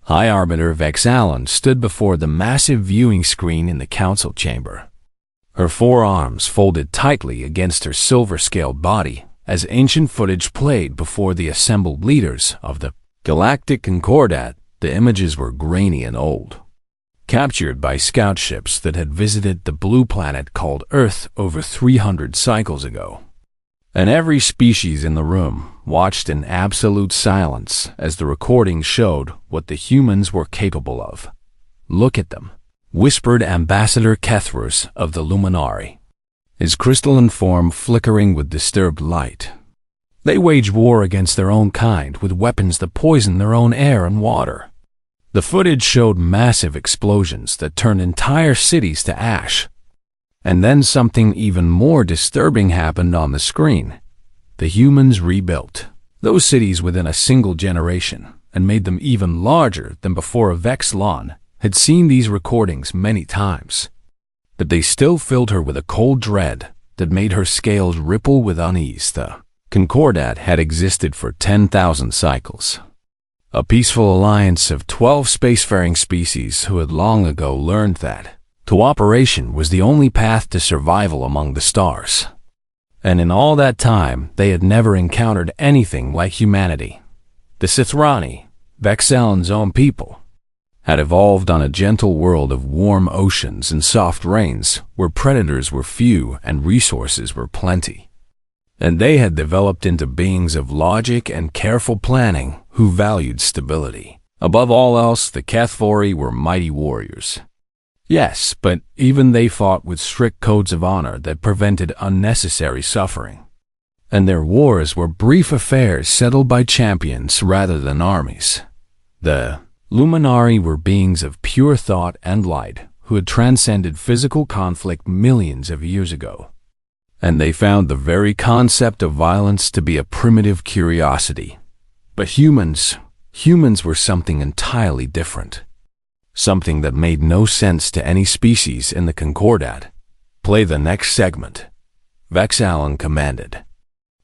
High Arbiter Vex'Allen stood before the massive viewing screen in the council chamber. Her forearms folded tightly against her silver-scaled body as ancient footage played before the assembled leaders of the Galactic Concordat. The images were grainy and old, captured by scout ships that had visited the blue planet called Earth over 300 cycles ago. And every species in the room watched in absolute silence as the recording showed what the humans were capable of. "Look at them," whispered Ambassador Kethros of the Luminari, his crystalline form flickering with disturbed light. "They wage war against their own kind with weapons that poison their own air and water." The footage showed massive explosions that turned entire cities to ash. And then something even more disturbing happened on the screen. The humans rebuilt those cities within a single generation and made them even larger than before. Vex'Allen had seen these recordings many times, but they still filled her with a cold dread that made her scales ripple with unease. The Concordat had existed for 10,000 cycles, a peaceful alliance of 12 spacefaring species who had long ago learned that cooperation was the only path to survival among the stars. And in all that time, they had never encountered anything like humanity. The Sithrani, Vex'Allen's own people, had evolved on a gentle world of warm oceans and soft rains where predators were few and resources were plenty. And they had developed into beings of logic and careful planning who valued stability. Above all else, the Kethvori were mighty warriors. Yes, but even they fought with strict codes of honor that prevented unnecessary suffering. And their wars were brief affairs settled by champions rather than armies. The Luminari were beings of pure thought and light who had transcended physical conflict millions of years ago. And they found the very concept of violence to be a primitive curiosity. But humans were something entirely different. Something that made no sense to any species in the Concordat. "Play the next segment," Vex'Allen commanded.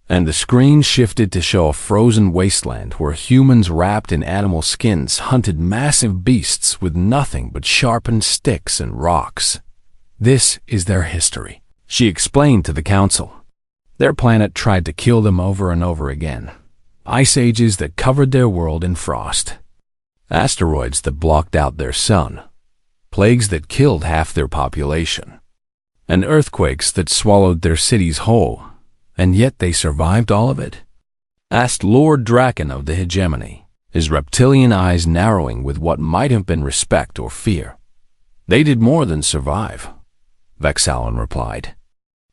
And the screen shifted to show a frozen wasteland where humans wrapped in animal skins hunted massive beasts with nothing but sharpened sticks and rocks. "This is their history," she explained to the council. "Their planet tried to kill them over and over again. Ice ages that covered their world in frost. Asteroids that blocked out their sun. Plagues that killed half their population. And earthquakes that swallowed their cities whole. And yet they survived all of it?" asked Lord Draken of the Hegemony, his reptilian eyes narrowing with what might have been respect or fear. "They did more than survive," Vex'Allen replied,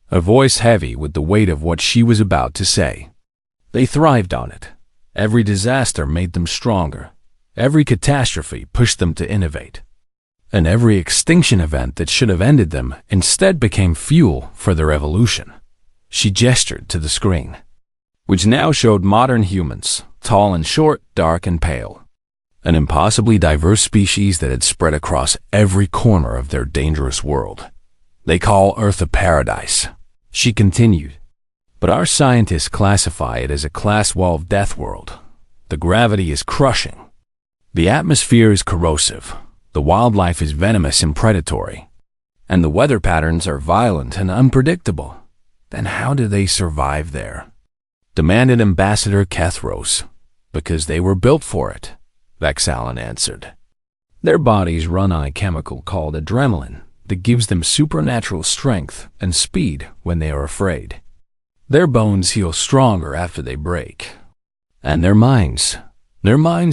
her voice heavy with the weight of what she was about to say. "They thrived on it. Every disaster made them stronger. Every catastrophe pushed them to innovate. And every extinction event that should have ended them instead became fuel for their evolution." She gestured to the screen, which now showed modern humans, tall and short, dark and pale. An impossibly diverse species that had spread across every corner of their dangerous world. "They call Earth a paradise," she continued. "But our scientists classify it as a Class 12 death world. The gravity is crushing. The atmosphere is corrosive, the wildlife is venomous and predatory, and the weather patterns are violent and unpredictable. Then how do they survive there?" demanded Ambassador Kethros. "Because they were built for it," Vex'Allen answered. "Their bodies run on a chemical called adrenaline that gives them supernatural strength and speed when they are afraid. Their bones heal stronger after they break. And their minds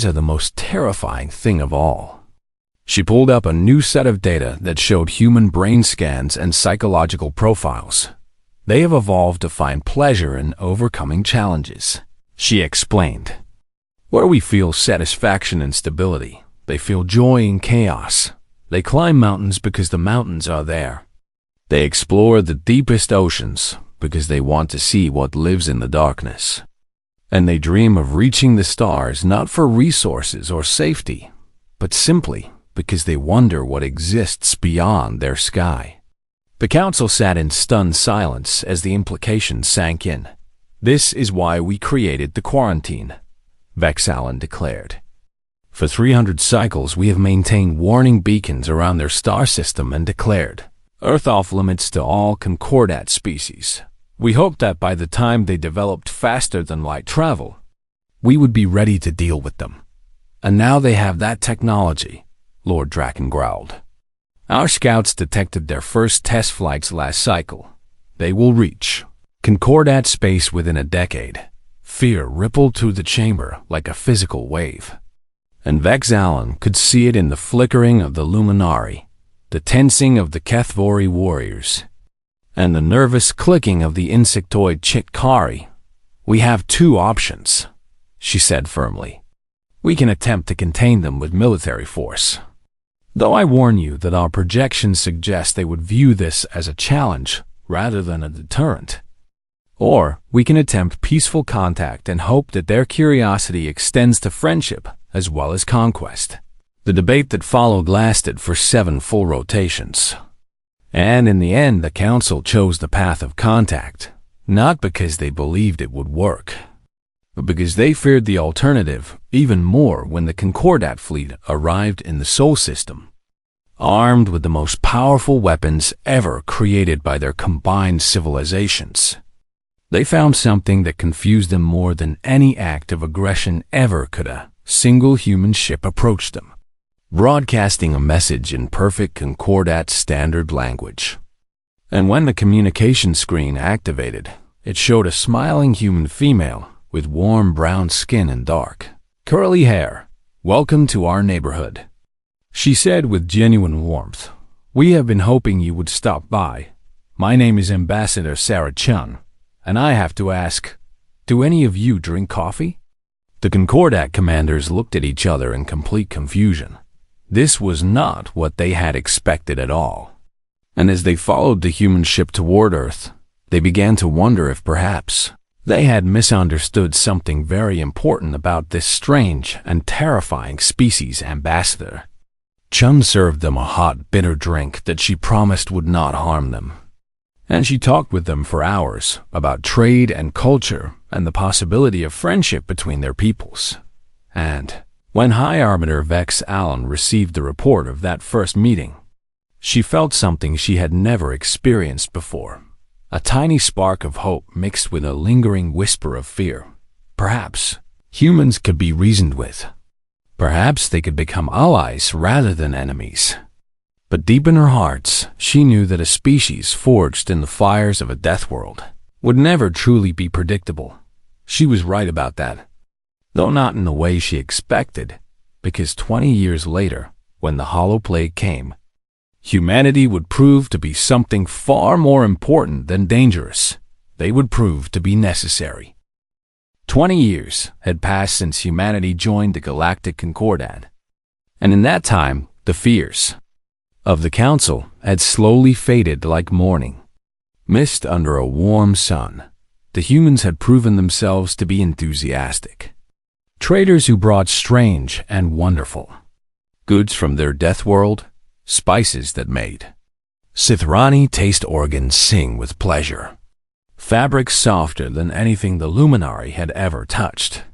are the most terrifying thing of all." She pulled up a new set of data that showed human brain scans and psychological profiles. "They have evolved to find pleasure in overcoming challenges," she explained. "Where we feel satisfaction and stability, they feel joy in chaos. They climb mountains because the mountains are there. They explore the deepest oceans because they want to see what lives in the darkness. And they dream of reaching the stars not for resources or safety, but simply because they wonder what exists beyond their sky." The council sat in stunned silence as the implications sank in. "This is why we created the quarantine," Vex'Allen declared. For 300 cycles, we have maintained warning beacons around their star system and declared Earth off limits to all concordat species. We hoped that by the time they developed faster than light travel, we would be ready to deal with them. And now they have that technology, Lord Draken growled. Our scouts detected their first test flights last cycle. They will reach concordat space within a decade. Fear rippled through the chamber like a physical wave. And Vex Allen could see it in the flickering of the luminari, the tensing of the HFY warriors, and the nervous clicking of the insectoid Chitkari. We have two options, she said firmly. We can attempt to contain them with military force, though I warn you that our projections suggest they would view this as a challenge rather than a deterrent. Or we can attempt peaceful contact and hope that their curiosity extends to friendship as well as conquest. The debate that followed lasted for 7 full rotations. And in the end, the Council chose the path of contact, not because they believed it would work, but because they feared the alternative even more when the Concordat fleet arrived in the Sol system, armed with the most powerful weapons ever created by their combined civilizations. They found something that confused them more than any act of aggression ever could. A single human ship approached them, broadcasting a message in perfect Concordat standard language. And when the communication screen activated, it showed a smiling human female with warm brown skin and dark, curly hair. "Welcome to our neighborhood," she said with genuine warmth. "We have been hoping you would stop by. My name is Ambassador Sarah Chun, and I have to ask, do any of you drink coffee?" The Concordat commanders looked at each other in complete confusion. This was not what they had expected at all. And as they followed the human ship toward Earth, they began to wonder if perhaps they had misunderstood something very important about this strange and terrifying species ambassador. Chun served them a hot, bitter drink that she promised would not harm them. And she talked with them for hours about trade and culture and the possibility of friendship between their peoples. And when High Arbiter Vex Allen received the report of that first meeting, she felt something she had never experienced before. A tiny spark of hope mixed with a lingering whisper of fear. Perhaps humans could be reasoned with. Perhaps they could become allies rather than enemies. But deep in her heart, she knew that a species forged in the fires of a death world would never truly be predictable. She was right about that, though not in the way she expected, because 20 years later, when the Hollow Plague came, humanity would prove to be something far more important than dangerous. They would prove to be necessary. 20 years had passed since humanity joined the Galactic Concordat, and in that time, the fears of the Council had slowly faded like morning mist under a warm sun. The humans had proven themselves to be enthusiastic traders who brought strange and wonderful goods from their death world, spices that made Sithrani taste organs sing with pleasure, fabrics softer than anything the Luminari had ever touched,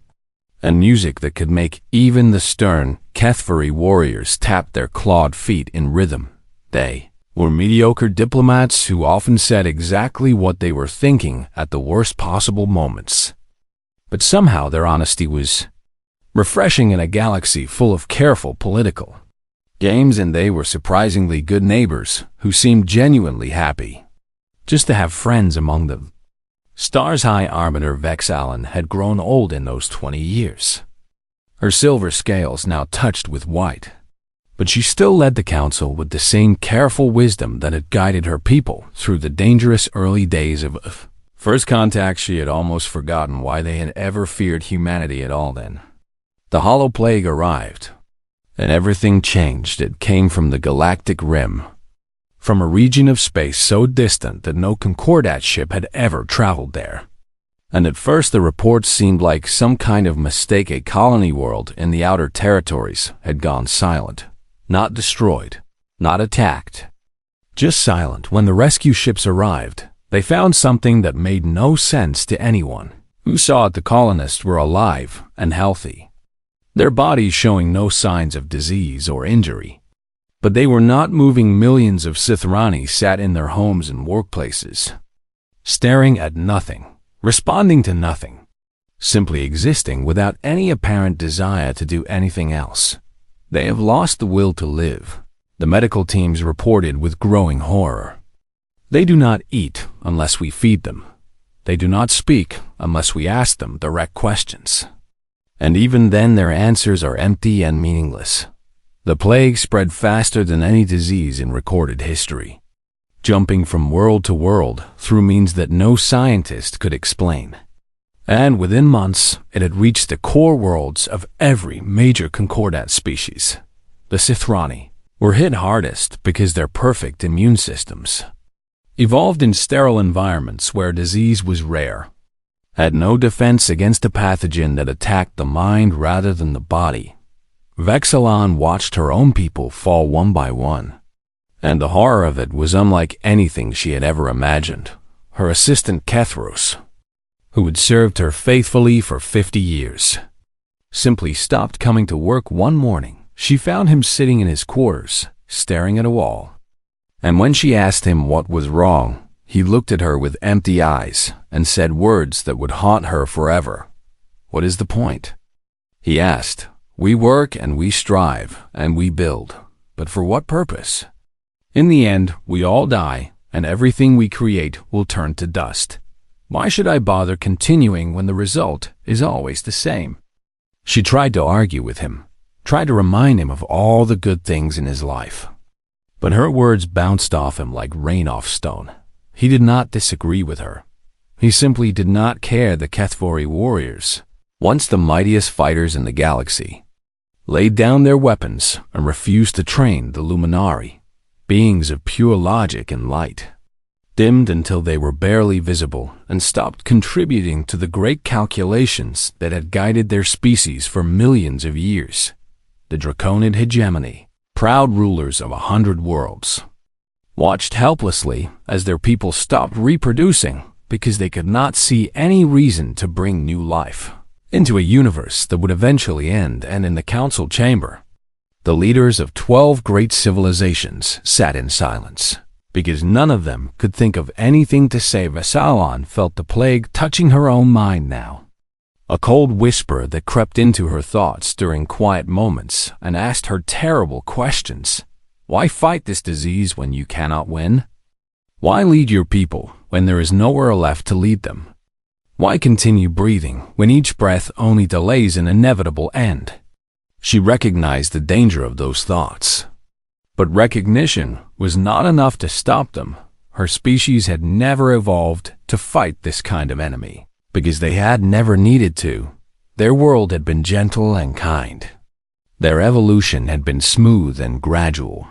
and music that could make even the stern HFY warriors tap their clawed feet in rhythm. They were mediocre diplomats who often said exactly what they were thinking at the worst possible moments. But somehow their honesty was refreshing in a galaxy full of careful political games, and they were surprisingly good neighbors who seemed genuinely happy just to have friends among them. Star's High Arbiter Vex Allen had grown old in those 20 years. Her silver scales now touched with white, but she still led the Council with the same careful wisdom that had guided her people through the dangerous early days of first contact. She had almost forgotten why they had ever feared humanity at all then. The Hollow Plague arrived, and everything changed. It came from the galactic rim, from a region of space so distant that no Concordat ship had ever traveled there. And at first the reports seemed like some kind of mistake. A colony world in the outer territories had gone silent. Not destroyed, not attacked, just silent. When the rescue ships arrived, they found something that made no sense to anyone who saw it. The colonists were alive and healthy. their bodies showing no signs of disease or injury. But they were not moving. Millions of Sithrani sat in their homes and workplaces, staring at nothing, responding to nothing, simply existing without any apparent desire to do anything else. They have lost the will to live, the medical teams reported with growing horror. They do not eat unless we feed them. They do not speak unless we ask them direct questions. And even then their answers are empty and meaningless. The plague spread faster than any disease in recorded history, jumping from world to world through means that no scientist could explain. And within months, it had reached the core worlds of every major concordat species. The Sithrani were hit hardest because their perfect immune systems, evolved in sterile environments where disease was rare, had no defense against a pathogen that attacked the mind rather than the body. Vex'Elan watched her own people fall one by one, and the horror of it was unlike anything she had ever imagined. Her assistant Kethros, who had served her faithfully for 50 years, simply stopped coming to work one morning. She found him sitting in his quarters, staring at a wall. And when she asked him what was wrong, he looked at her with empty eyes and said words that would haunt her forever. "What is the point?" he asked. "We work and we strive and we build, but for what purpose? In the end, we all die and everything we create will turn to dust. Why should I bother continuing when the result is always the same?" She tried to argue with him, tried to remind him of all the good things in his life. But her words bounced off him like rain off stone. He did not disagree with her. He simply did not care. The HFY warriors, once the mightiest fighters in the galaxy, laid down their weapons and refused to train the Luminari, beings of pure logic and light, dimmed until they were barely visible, and stopped contributing to the great calculations that had guided their species for millions of years. The Draconid hegemony, proud rulers of 100 worlds, watched helplessly as their people stopped reproducing because they could not see any reason to bring new life into a universe that would eventually end. And in the council chamber, the leaders of 12 great civilizations sat in silence, because none of them could think of anything to say. Vex'Elan felt the plague touching her own mind now, a cold whisper that crept into her thoughts during quiet moments and asked her terrible questions. Why fight this disease when you cannot win? Why lead your people when there is nowhere left to lead them? Why continue breathing when each breath only delays an inevitable end? She recognized the danger of those thoughts. But recognition was not enough to stop them. Her species had never evolved to fight this kind of enemy, because they had never needed to. Their world had been gentle and kind. Their evolution had been smooth and gradual.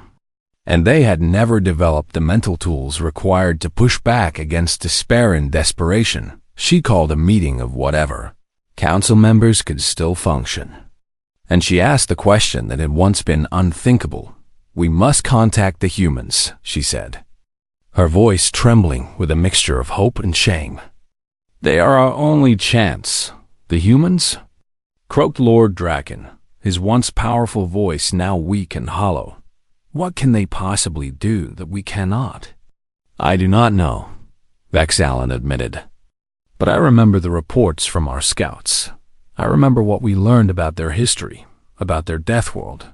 And they had never developed the mental tools required to push back against despair and desperation. She called a meeting of whatever. Council members could still function. And she asked the question that had once been unthinkable. "We must contact the humans," she said, her voice trembling with a mixture of hope and shame. "They are our only chance." "The humans?" croaked Lord Draken, his once powerful voice now weak and hollow. "What can they possibly do that we cannot?" "I do not know," Vex'Elan admitted. "But I remember the reports from our scouts. I remember what we learned about their history, about their death world,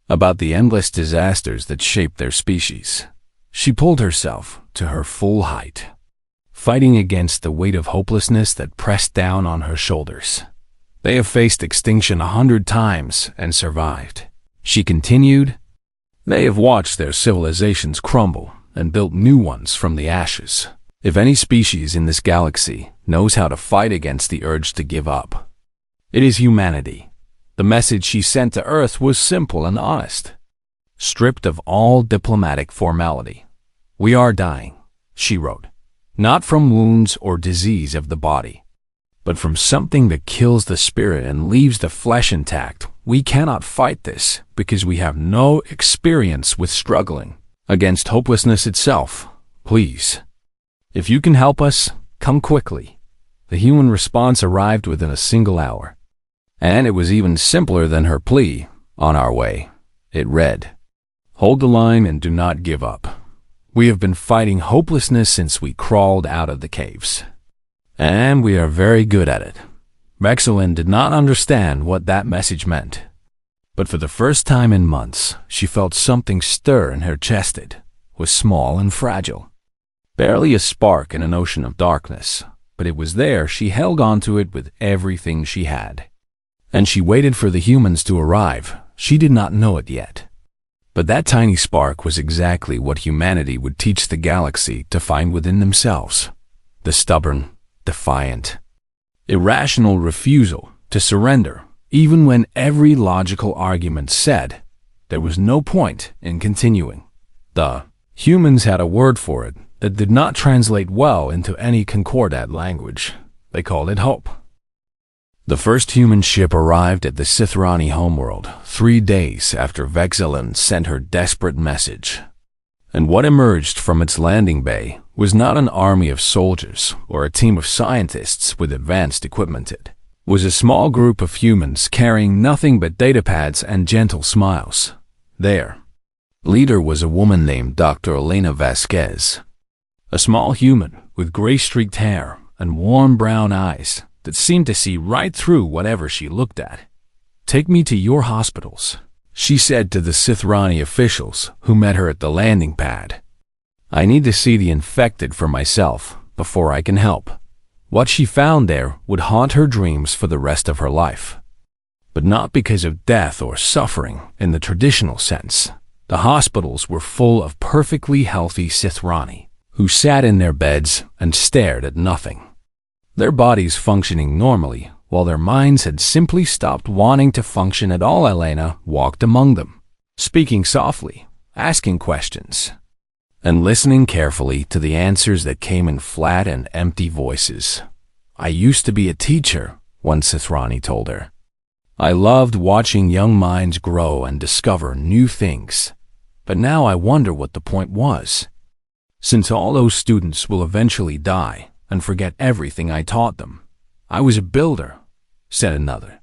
about the endless disasters that shaped their species." She pulled herself to her full height, fighting against the weight of hopelessness that pressed down on her shoulders. "They have faced extinction 100 times and survived," she continued. "They have watched their civilizations crumble and built new ones from the ashes. If any species in this galaxy knows how to fight against the urge to give up, it is humanity." The message she sent to Earth was simple and honest, stripped of all diplomatic formality. "We are dying," she wrote, "not from wounds or disease of the body, but from something that kills the spirit and leaves the flesh intact. We cannot fight this because we have no experience with struggling against hopelessness itself. Please, if you can help us, come quickly." The human response arrived within a single hour. And it was even simpler than her plea. On our way, it read, "Hold the line and do not give up. We have been fighting hopelessness since we crawled out of the caves. And we are very good at it." Vexilin did not understand what that message meant. But for the first time in months, she felt something stir in her chest. It was small and fragile. Barely a spark in an ocean of darkness, but it was there. She held onto it with everything she had. And she waited for the humans to arrive. She did not know it yet. But that tiny spark was exactly what humanity would teach the galaxy to find within themselves. The stubborn, defiant, irrational refusal to surrender, even when every logical argument said there was no point in continuing. The humans had a word for it that did not translate well into any concordat language. They called it hope. The first human ship arrived at the Sithrani homeworld 3 days after Vexilin sent her desperate message. And what emerged from its landing bay was not an army of soldiers or a team of scientists with advanced equipment. It was a small group of humans carrying nothing but datapads and gentle smiles. Their leader was a woman named Dr. Elena Vasquez, a small human with gray-streaked hair and warm brown eyes that seemed to see right through whatever she looked at. "Take me to your hospitals," she said to the Sithrani officials who met her at the landing pad. "I need to see the infected for myself before I can help." What she found there would haunt her dreams for the rest of her life. But not because of death or suffering in the traditional sense. The hospitals were full of perfectly healthy Sithrani who sat in their beds and stared at nothing. Their bodies functioning normally, while their minds had simply stopped wanting to function at all. Elena walked among them, speaking softly, asking questions, and listening carefully to the answers that came in flat and empty voices. "I used to be a teacher," one Sithrani told her. "I loved watching young minds grow and discover new things. But now I wonder what the point was. Since all those students will eventually die and forget everything I taught them. I was a builder," said another.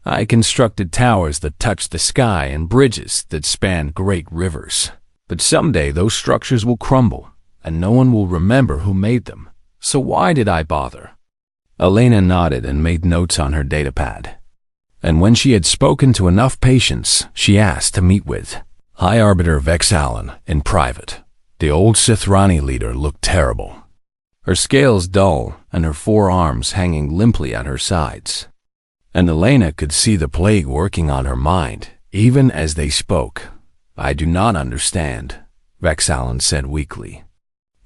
"I constructed towers that touched the sky and bridges that spanned great rivers. But someday those structures will crumble, and no one will remember who made them. So why did I bother?" Elena nodded and made notes on her datapad. And when she had spoken to enough patients, she asked to meet with High Arbiter Vexilin in private. The old Sithrani leader looked terrible, her scales dull and her 4 arms hanging limply at her sides. And Elena could see the plague working on her mind, even as they spoke. "I do not understand," Vexilin said weakly.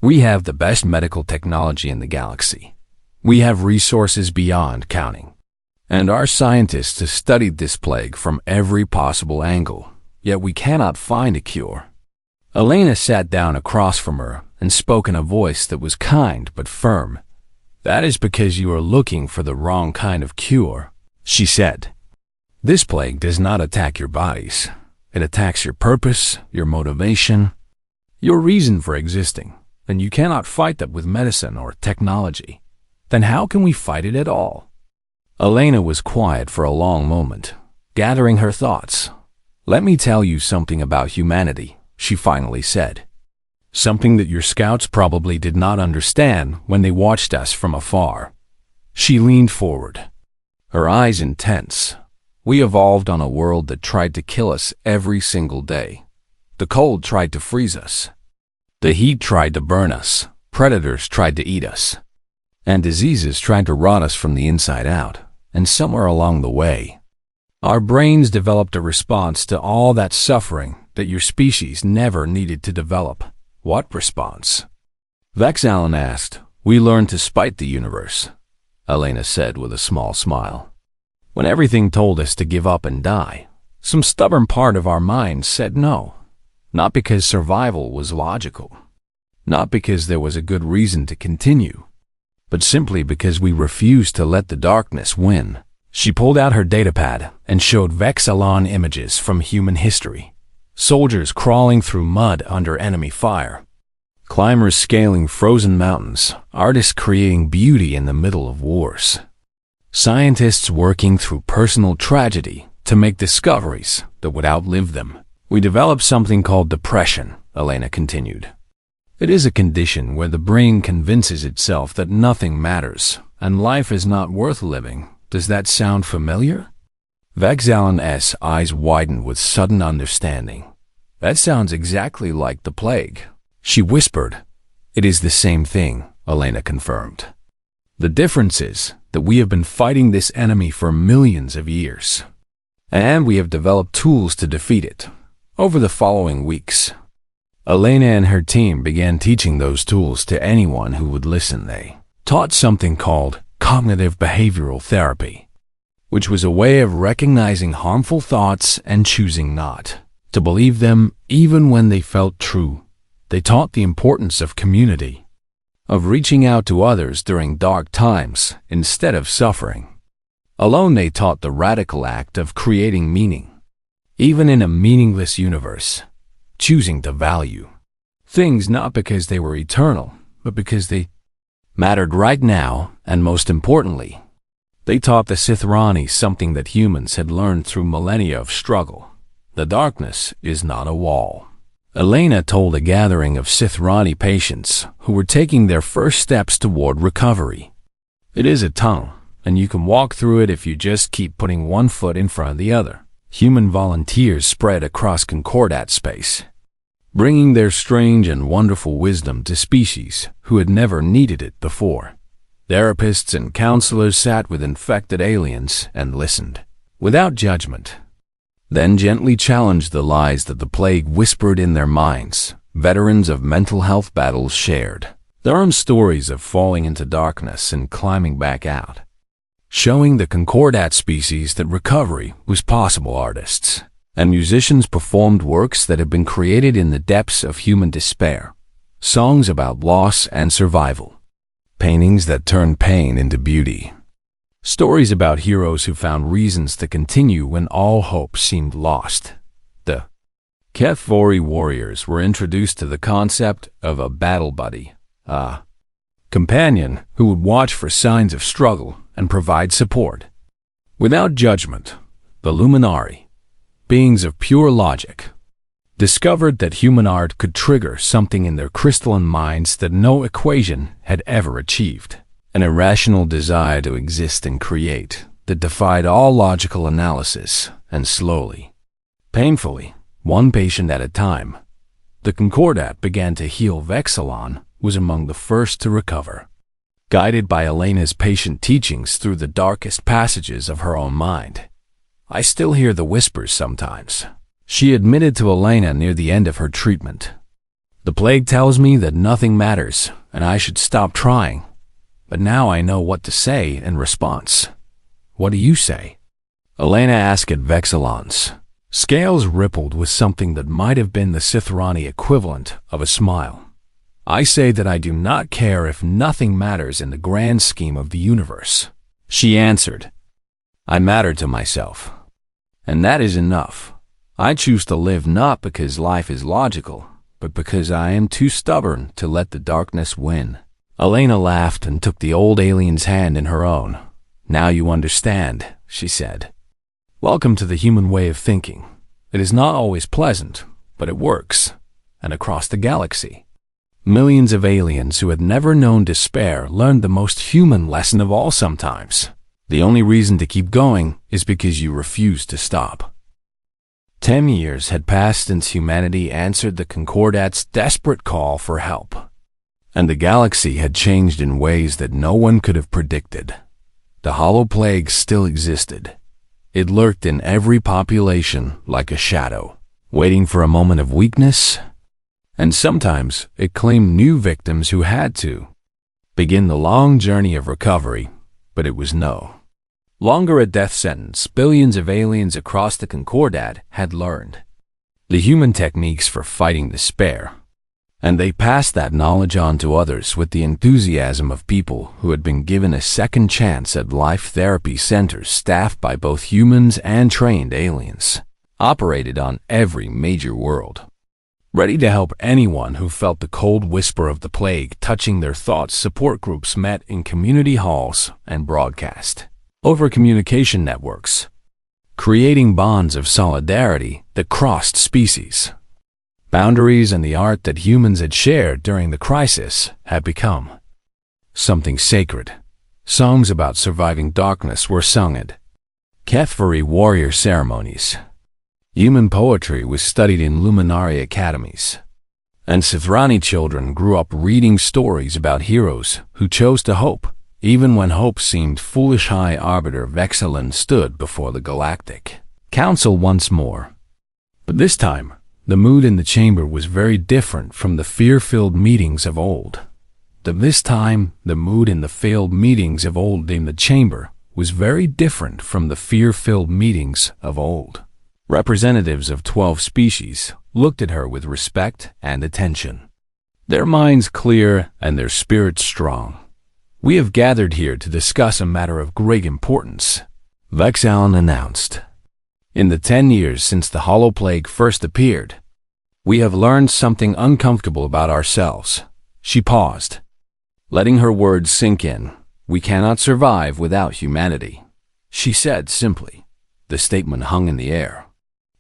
"We have the best medical technology in the galaxy. We have resources beyond counting. And our scientists have studied this plague from every possible angle, yet we cannot find a cure." Elena sat down across from her and spoke in a voice that was kind but firm. "That is because you are looking for the wrong kind of cure," she said. "This plague does not attack your bodies. It attacks your purpose, your motivation, your reason for existing, and you cannot fight that with medicine or technology. Then how can we fight it at all?" Elena was quiet for a long moment, gathering her thoughts. "Let me tell you something about humanity," she finally said. "Something that your scouts probably did not understand when they watched us from afar." She leaned forward, her eyes intense. "We evolved on a world that tried to kill us every single day. The cold tried to freeze us. The heat tried to burn us. Predators tried to eat us. And diseases tried to rot us from the inside out. And somewhere along the way, our brains developed a response to all that suffering that your species never needed to develop." "What response?" Vexilin asked. "We learned to spite the universe," Elena said with a small smile. "When everything told us to give up and die, some stubborn part of our minds said no. Not because survival was logical, not because there was a good reason to continue, but simply because we refused to let the darkness win." She pulled out her datapad and showed Vexilin images from human history. Soldiers crawling through mud under enemy fire, climbers scaling frozen mountains, artists creating beauty in the middle of wars. Scientists working through personal tragedy to make discoveries that would outlive them. We developed something called depression, Elena continued. It is a condition where the brain convinces itself that nothing matters and life is not worth living. Does that sound familiar? Vexalan's eyes widened with sudden understanding. That sounds exactly like the plague, she whispered. It is the same thing, Elena confirmed. The difference is that we have been fighting this enemy for millions of years, and we have developed tools to defeat it. Over the following weeks, Elena and her team began teaching those tools to anyone who would listen. They taught something called cognitive behavioral therapy, which was a way of recognizing harmful thoughts and choosing not to believe them even when they felt true. They taught the importance of community, of reaching out to others during dark times instead of suffering. Alone, they taught the radical act of creating meaning, even in a meaningless universe, choosing to value things not because they were eternal, but because they mattered right now, and most importantly, they taught the Sithrani something that humans had learned through millennia of struggle. The darkness is not a wall. Elena told a gathering of Sithrani patients who were taking their first steps toward recovery. It is a tunnel, and you can walk through it if you just keep putting one foot in front of the other. Human volunteers spread across Concordat space, bringing their strange and wonderful wisdom to species who had never needed it before. Therapists and counselors sat with infected aliens and listened, without judgment, then gently challenged the lies that the plague whispered in their minds. Veterans of mental health battles shared their own stories of falling into darkness and climbing back out, showing the Concordat species that recovery was possible. Artists and musicians performed works that had been created in the depths of human despair, songs about loss and survival, paintings that turned pain into beauty, stories about heroes who found reasons to continue when all hope seemed lost. The HFY warriors were introduced to the concept of a battle buddy, a companion who would watch for signs of struggle and provide support. Without judgment, the Luminari, beings of pure logic, discovered that human art could trigger something in their crystalline minds that no equation had ever achieved. An irrational desire to exist and create that defied all logical analysis, and slowly, painfully, one patient at a time, the Concordat began to heal. Vexalan was among the first to recover, guided by Elena's patient teachings through the darkest passages of her own mind. I still hear the whispers sometimes, she admitted to Elena near the end of her treatment. The plague tells me that nothing matters and I should stop trying. But now I know what to say in response. What do you say? Elena asked at Vexalan's. Scales rippled with something that might have been the Sithrani equivalent of a smile. I say that I do not care if nothing matters in the grand scheme of the universe, she answered. I matter to myself, and that is enough. I choose to live not because life is logical, but because I am too stubborn to let the darkness win. Elena laughed and took the old alien's hand in her own. Now you understand, she said. Welcome to the human way of thinking. It is not always pleasant, but it works, and across the galaxy. Millions of aliens who had never known despair learned the most human lesson of all sometimes. The only reason to keep going is because you refuse to stop. 10 years had passed since humanity answered the Concordat's desperate call for help, and the galaxy had changed in ways that no one could have predicted. The hollow plague still existed. It lurked in every population like a shadow, waiting for a moment of weakness, and sometimes it claimed new victims who had to begin the long journey of recovery, but it was no longer a death sentence. Billions of aliens across the Concordat had learned the human techniques for fighting despair, and they passed that knowledge on to others with the enthusiasm of people who had been given a second chance at life therapy centers staffed by both humans and trained aliens, operated on every major world, ready to help anyone who felt the cold whisper of the plague touching their thoughts. Support groups met in community halls and broadcast over communication networks, creating bonds of solidarity that crossed species. Boundaries and the art that humans had shared during the crisis had become something sacred. Songs about surviving darkness were sung at HFY warrior ceremonies. Human poetry was studied in luminary academies. And Sithrani children grew up reading stories about heroes who chose to hope, even when hope seemed foolish. High Arbiter Vexilon stood before the Galactic Council once more. But this time, the mood in the chamber was very different from the fear-filled meetings of old. This time, the mood in the failed meetings of old in the chamber was very different from the fear-filled meetings of old. Representatives of 12 species looked at her with respect and attention. Their minds clear and their spirits strong. "We have gathered here to discuss a matter of great importance," Vexilon announced. "In the 10 years since the Hollow Plague first appeared, we have learned something uncomfortable about ourselves." She paused, letting her words sink in. "We cannot survive without humanity," she said simply. The statement hung in the air,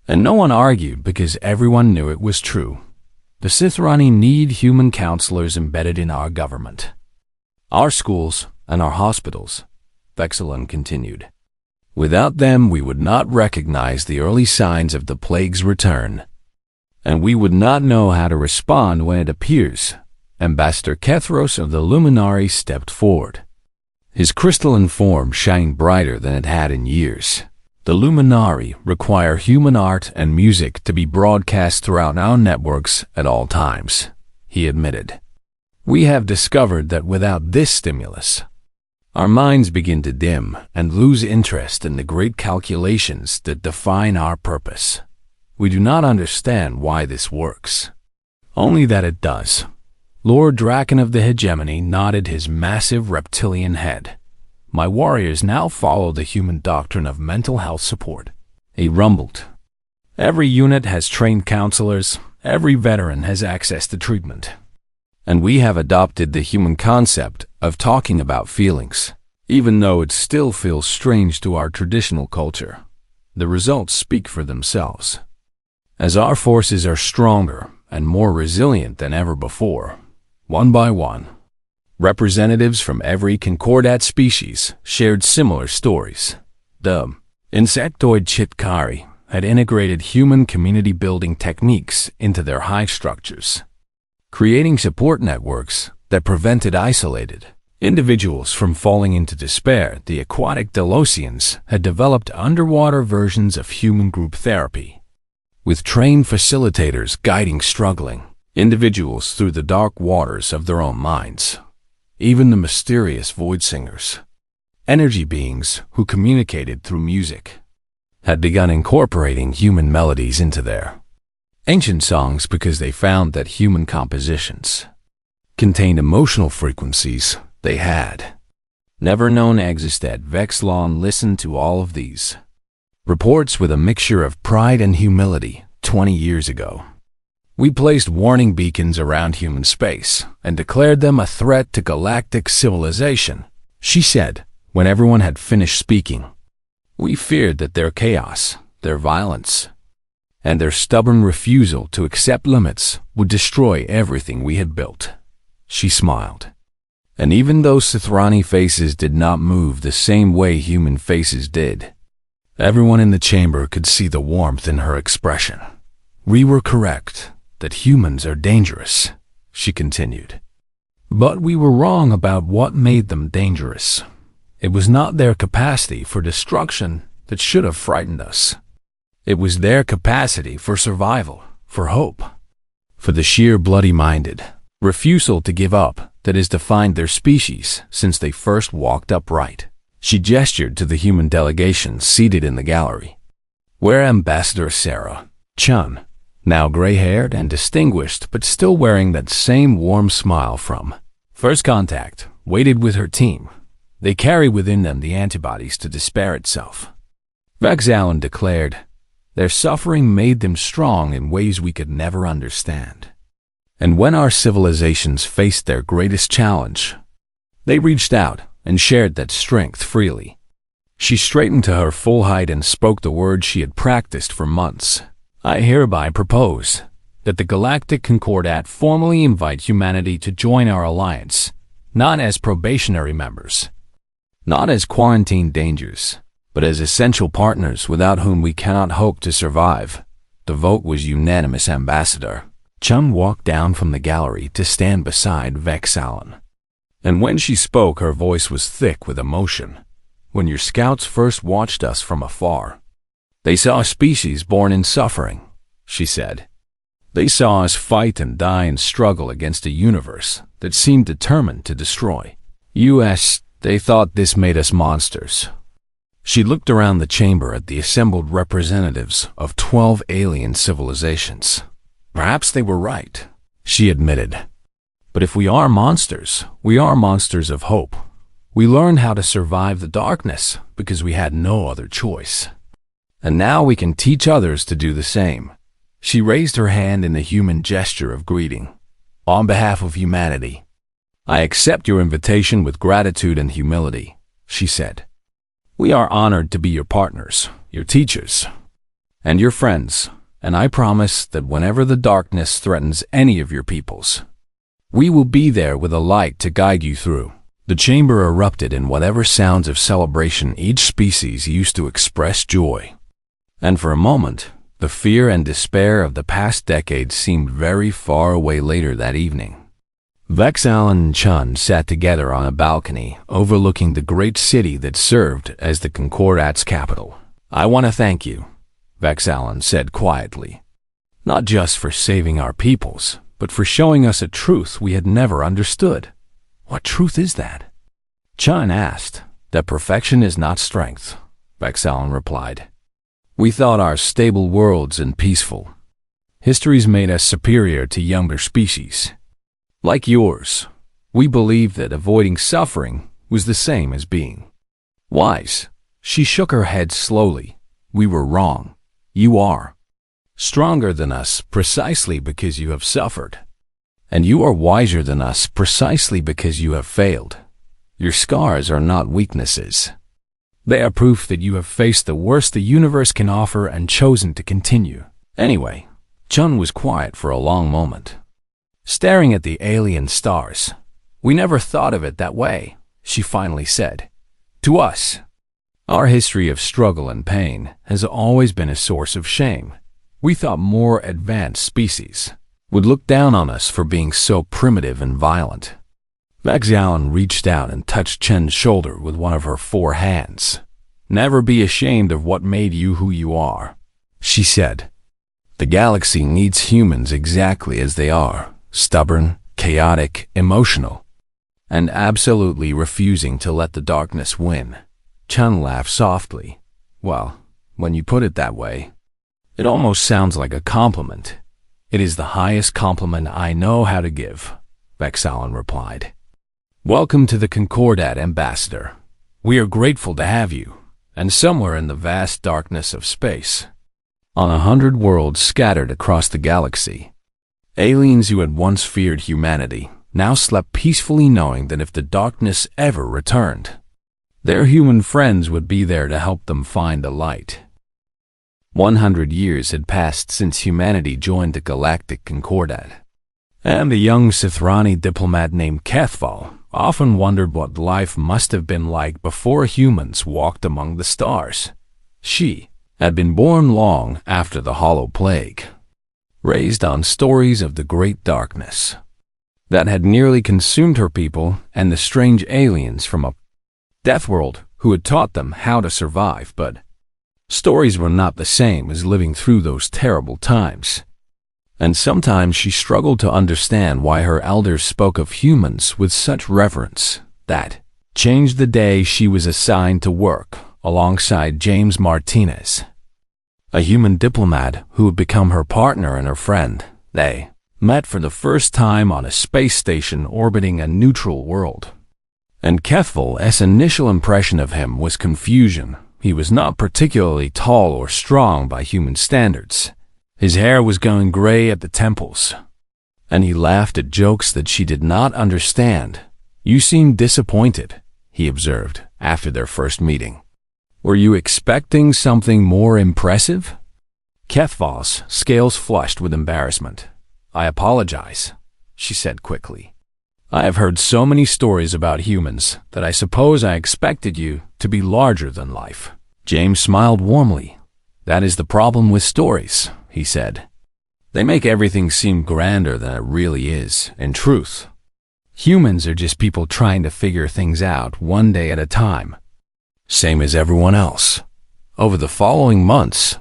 and no one argued because everyone knew it was true. The Sithrani need human counselors embedded in our government, our schools, and our hospitals, Vexilon continued. "Without them, we would not recognize the early signs of the plague's return, and we would not know how to respond when it appears." Ambassador Kethros of the Luminari stepped forward. His crystalline form shined brighter than it had in years. "The Luminari require human art and music to be broadcast throughout our networks at all times," he admitted. "We have discovered that without this stimulus, our minds begin to dim and lose interest in the great calculations that define our purpose. We do not understand why this works, only that it does." Lord Draken of the Hegemony nodded his massive reptilian head. "My warriors now follow the human doctrine of mental health support," he rumbled. "Every unit has trained counselors, every veteran has access to treatment. And we have adopted the human concept of talking about feelings, even though it still feels strange to our traditional culture. The results speak for themselves. As our forces are stronger and more resilient than ever before, one by one, representatives from every concordat species shared similar stories. The insectoid Chitkari had integrated human community-building techniques into their hive structures, creating support networks that prevented isolated individuals from falling into despair. The aquatic Delosians had developed underwater versions of human group therapy, with trained facilitators guiding struggling individuals through the dark waters of their own minds. Even the mysterious void singers, energy beings who communicated through music, had begun incorporating human melodies into their ancient songs because they found that human compositions contained emotional frequencies they had never known existed. Vexilon listened to all of these reports with a mixture of pride and humility. 20 years ago, we placed warning beacons around human space and declared them a threat to galactic civilization, she said when everyone had finished speaking. We feared that their chaos, their violence, and their stubborn refusal to accept limits would destroy everything we had built. She smiled. And even though Sithrani faces did not move the same way human faces did, everyone in the chamber could see the warmth in her expression. We were correct that humans are dangerous, she continued. But we were wrong about what made them dangerous. It was not their capacity for destruction that should have frightened us. It was their capacity for survival, for hope, for the sheer bloody-minded refusal to give up that has defined their species since they first walked upright. She gestured to the human delegation seated in the gallery, where Ambassador Sarah Chun, now gray-haired and distinguished but still wearing that same warm smile from first contact, waited with her team. They carry within them the antibodies to despair itself. Vexilon declared, their suffering made them strong in ways we could never understand. And when our civilizations faced their greatest challenge, they reached out and shared that strength freely. She straightened to her full height and spoke the words she had practiced for months. I hereby propose that the Galactic Concordat formally invite humanity to join our alliance, not as probationary members, not as quarantine dangers, but as essential partners without whom we cannot hope to survive. The vote was unanimous, Ambassador. Chun walked down from the gallery to stand beside Vex'Alan. And when she spoke, her voice was thick with emotion. When your scouts first watched us from afar, they saw a species born in suffering, she said. They saw us fight and die and struggle against a universe that seemed determined to destroy us. They thought this made us monsters. She looked around the chamber at the assembled representatives of 12 alien civilizations. Perhaps they were right, she admitted. But if we are monsters, we are monsters of hope. We learned how to survive the darkness because we had no other choice. And now we can teach others to do the same. She raised her hand in the human gesture of greeting. On behalf of humanity, I accept your invitation with gratitude and humility, she said. We are honored to be your partners, your teachers, and your friends, and I promise that whenever the darkness threatens any of your peoples, we will be there with a light to guide you through. The chamber erupted in whatever sounds of celebration each species used to express joy. And for a moment, the fear and despair of the past decades seemed very far away. Later that evening, Vex'Alan and Chun sat together on a balcony overlooking the great city that served as the Concordat's capital. I want to thank you, Vex'Alan said quietly, not just for saving our peoples, but for showing us a truth we had never understood. What truth is that? Chun asked. That perfection is not strength, Vex'Alan replied. We thought our stable worlds and peaceful. History's made us superior to younger species. Like yours, we believed that avoiding suffering was the same as being wise. She shook her head slowly. We were wrong. You are stronger than us precisely because you have suffered. And you are wiser than us precisely because you have failed. Your scars are not weaknesses. They are proof that you have faced the worst the universe can offer and chosen to continue. Anyway, Chun was quiet for a long moment, staring at the alien stars. We never thought of it that way, she finally said. To us, our history of struggle and pain has always been a source of shame. We thought more advanced species would look down on us for being so primitive and violent. Vex'Alan reached out and touched Chen's shoulder with one of her 4 hands. Never be ashamed of what made you who you are, she said. The galaxy needs humans exactly as they are, stubborn, chaotic, emotional, and absolutely refusing to let the darkness win. Chun laughed softly. Well, when you put it that way, it almost sounds like a compliment. It is the highest compliment I know how to give, Vex'Alan replied. Welcome to the Concordat, Ambassador. We are grateful to have you, and somewhere in the vast darkness of space, on 100 worlds scattered across the galaxy, aliens who had once feared humanity now slept peacefully knowing that if the darkness ever returned, their human friends would be there to help them find the light. 100 years had passed since humanity joined the Galactic Concordat, and the young Sithrani diplomat named Kethval often wondered what life must have been like before humans walked among the stars. She had been born long after the Hollow Plague, raised on stories of the Great Darkness that had nearly consumed her people and the strange aliens from a death world who had taught them how to survive, but stories were not the same as living through those terrible times. And sometimes she struggled to understand why her elders spoke of humans with such reverence. That changed the day she was assigned to work alongside James Martinez, a human diplomat who had become her partner and her friend. They met for the first time on a space station orbiting a neutral world. And Kethval's initial impression of him was confusion. He was not particularly tall or strong by human standards. His hair was going gray at the temples, and he laughed at jokes that she did not understand. You seem disappointed, he observed after their first meeting. Were you expecting something more impressive? Kethval's scales flushed with embarrassment. I apologize, she said quickly. I have heard so many stories about humans that I suppose I expected you to be larger than life. James smiled warmly. That is the problem with stories, he said. They make everything seem grander than it really is, in truth. Humans are just people trying to figure things out one day at a time, same as everyone else. Over the following months,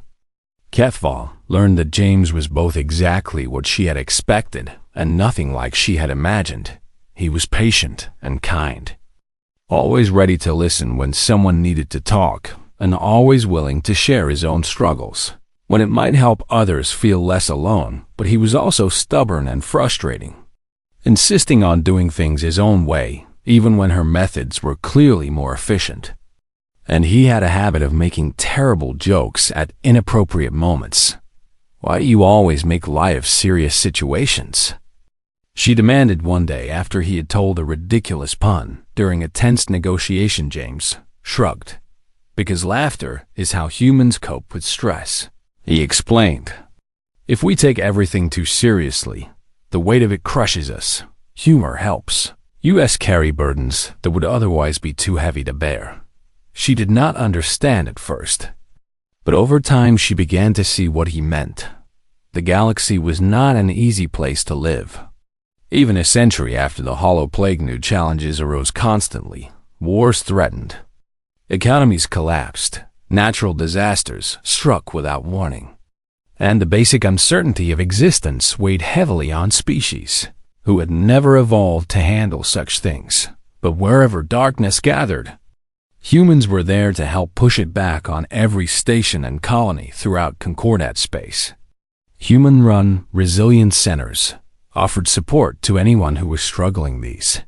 Kethval learned that James was both exactly what she had expected and nothing like she had imagined. He was patient and kind, always ready to listen when someone needed to talk, and always willing to share his own struggles, when it might help others feel less alone. But he was also stubborn and frustrating, insisting on doing things his own way, even when her methods were clearly more efficient. And he had a habit of making terrible jokes at inappropriate moments. Why do you always make light of serious situations? She demanded one day after he had told a ridiculous pun during a tense negotiation. James shrugged. Because laughter is how humans cope with stress, he explained. If we take everything too seriously, the weight of it crushes us. Humor helps. U.S. carry burdens that would otherwise be too heavy to bear. She did not understand at first, but over time she began to see what he meant. The galaxy was not an easy place to live. Even a century after the Hollow Plague, new challenges arose constantly. Wars threatened. Economies collapsed. Natural disasters struck without warning. And the basic uncertainty of existence weighed heavily on species who had never evolved to handle such things. But wherever darkness gathered, humans were there to help push it back on every station and colony throughout Concordat space. Human-run resilience centers offered support to anyone who was struggling. These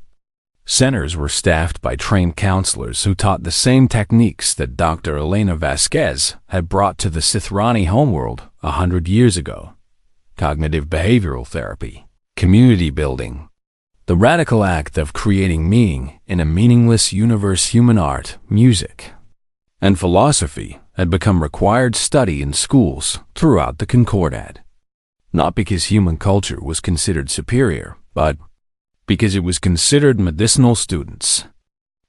centers were staffed by trained counselors who taught the same techniques that Dr. Elena Vasquez had brought to the Sithrani homeworld 100 years ago. Cognitive behavioral therapy, community building, the radical act of creating meaning in a meaningless universe. Human art, music, and philosophy had become required study in schools throughout the Concordat. Not because human culture was considered superior, but because it was considered medicinal. Students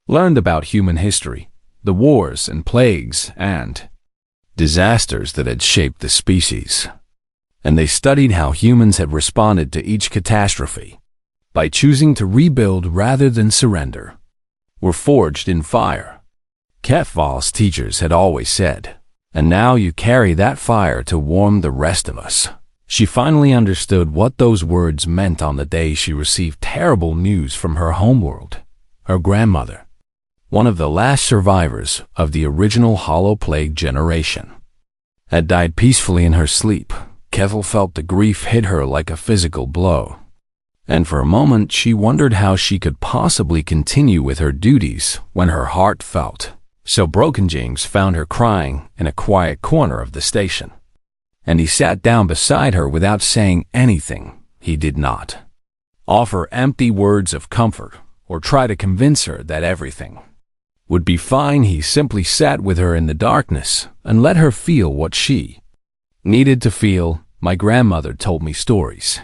learned about human history, the wars and plagues and disasters that had shaped the species, and they studied how humans had responded to each catastrophe by choosing to rebuild rather than surrender. Were forged in fire. Kethval's teachers had always said, and now you carry that fire to warm the rest of us. She finally understood what those words meant on the day she received terrible news from her homeworld. Her grandmother, one of the last survivors of the original Hollow Plague generation, had died peacefully in her sleep. Kethval felt the grief hit her like a physical blow, and for a moment she wondered how she could possibly continue with her duties when her heart felt so broken. James found her crying in a quiet corner of the station, and he sat down beside her without saying anything. He did not offer empty words of comfort or try to convince her that everything would be fine. He simply sat with her in the darkness and let her feel what she needed to feel. My grandmother told me stories,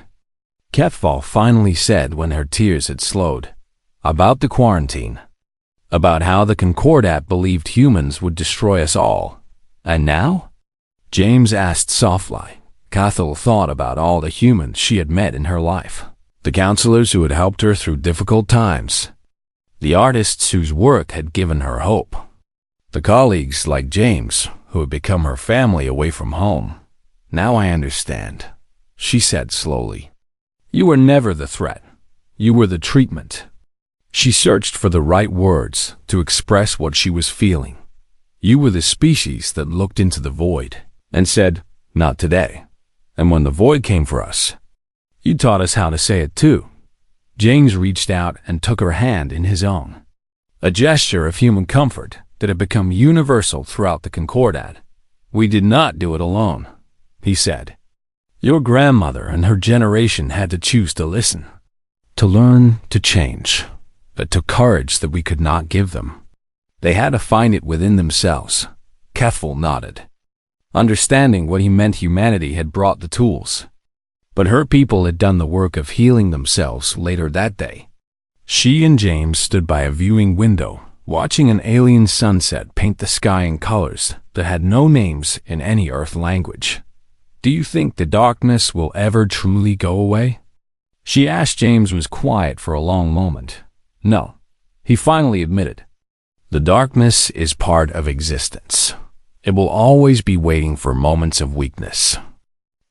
Kethval finally said when her tears had slowed, about the quarantine, about how the Concordat believed humans would destroy us all. And now? James asked softly. Kethval thought about all the humans she had met in her life, the counselors who had helped her through difficult times, the artists whose work had given her hope, the colleagues like James who had become her family away from home. Now I understand, she said slowly. You were never the threat. You were the treatment. She searched for the right words to express what she was feeling. You were the species that looked into the void and said, not today. And when the void came for us, you taught us how to say it too. James reached out and took her hand in his own, a gesture of human comfort that had become universal throughout the Concordat. We did not do it alone, he said. Your grandmother and her generation had to choose to listen, to learn, to change. It took courage that we could not give them. They had to find it within themselves. Keffel nodded, understanding what he meant. Humanity had brought the tools, but her people had done the work of healing themselves. Later that day, she and James stood by a viewing window, watching an alien sunset paint the sky in colors that had no names in any Earth language. "Do you think the darkness will ever truly go away?" she asked. James was quiet for a long moment. "No," he finally admitted. "The darkness is part of existence. It will always be waiting for moments of weakness,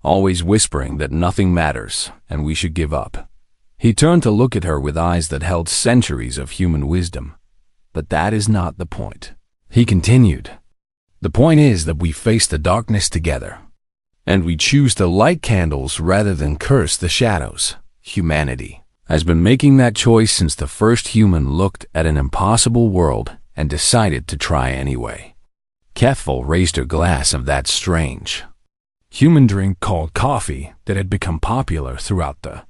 always whispering that nothing matters and we should give up." He turned to look at her with eyes that held centuries of human wisdom. "But that is not the point," he continued. "The point is that we face the darkness together, and we choose to light candles rather than curse the shadows. Humanity has been making that choice since the first human looked at an impossible world and decided to try anyway." Keffel raised her glass of that strange human drink called coffee that had become popular throughout the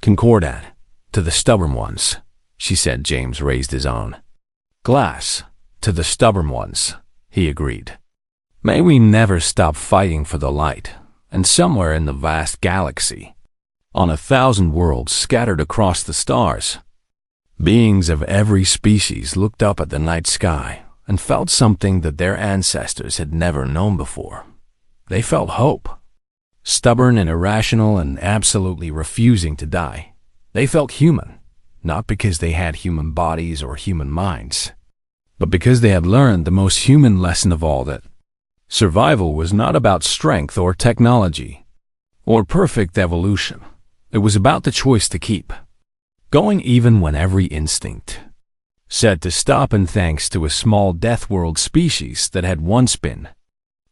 Concordat. "To the stubborn ones," she said. James raised his own glass. "To the stubborn ones," he agreed. "May we never stop fighting for the light." And somewhere in the vast galaxy, on 1,000 worlds scattered across the stars, beings of every species looked up at the night sky and felt something that their ancestors had never known before. They felt hope. Stubborn and irrational and absolutely refusing to die. They felt human, not because they had human bodies or human minds, but because they had learned the most human lesson of all, that survival was not about strength or technology or perfect evolution. It was about the choice to keep going even when every instinct said to stop, and thanks to a small death world species that had once been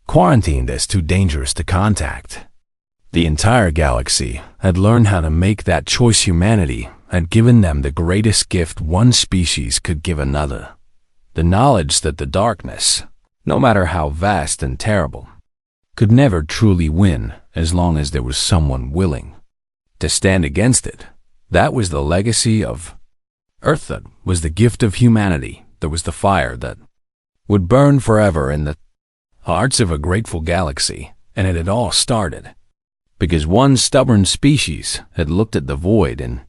quarantined as too dangerous to contact, the entire galaxy had learned how to make that choice. Humanity had given them the greatest gift one species could give another: the knowledge that the darkness, no matter how vast and terrible, could never truly win as long as there was someone willing to stand against it. That was the legacy of Earth. That was the gift of humanity. There was the fire that would burn forever in the hearts of a grateful galaxy, and it had all started because one stubborn species had looked at the void and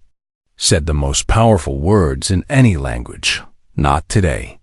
said the most powerful words in any language: "Not today."